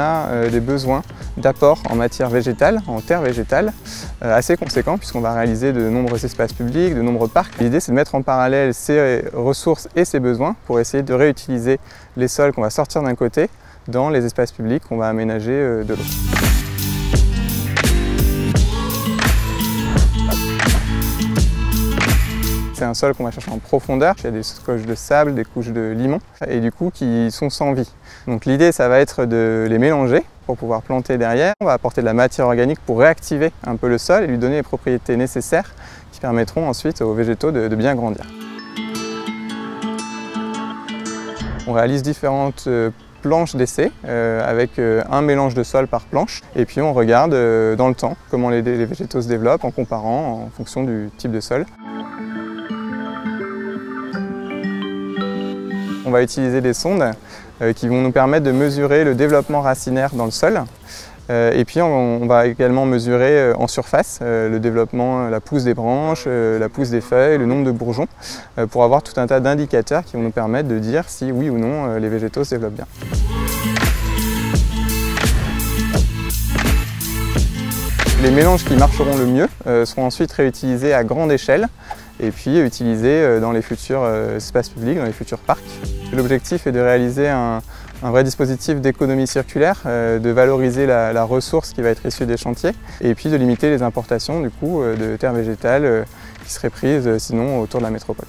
a des besoins d'apport en matière végétale, en terre végétale, assez conséquents puisqu'on va réaliser de nombreux espaces publics, de nombreux parcs. L'idée c'est de mettre en parallèle ces ressources et ces besoins pour essayer de réutiliser les sols qu'on va sortir d'un côté dans les espaces publics qu'on va aménager de l'autre. C'est un sol qu'on va chercher en profondeur, il y a des couches de sable, des couches de limon et du coup qui sont sans vie. Donc l'idée ça va être de les mélanger pour pouvoir planter derrière. On va apporter de la matière organique pour réactiver un peu le sol et lui donner les propriétés nécessaires qui permettront ensuite aux végétaux de bien grandir. On réalise différentes planches d'essai avec un mélange de sol par planche et puis on regarde dans le temps comment les végétaux se développent en comparant en fonction du type de sol. On va utiliser des sondes qui vont nous permettre de mesurer le développement racinaire dans le sol. Et puis on va également mesurer en surface le développement, la pousse des branches, la pousse des feuilles, le nombre de bourgeons, pour avoir tout un tas d'indicateurs qui vont nous permettre de dire si oui ou non les végétaux se développent bien. Les mélanges qui marcheront le mieux seront ensuite réutilisés à grande échelle et puis utilisés dans les futurs espaces publics, dans les futurs parcs. L'objectif est de réaliser un vrai dispositif d'économie circulaire, de valoriser la ressource qui va être issue des chantiers et puis de limiter les importations du coup, de terres végétales qui seraient prises sinon autour de la métropole.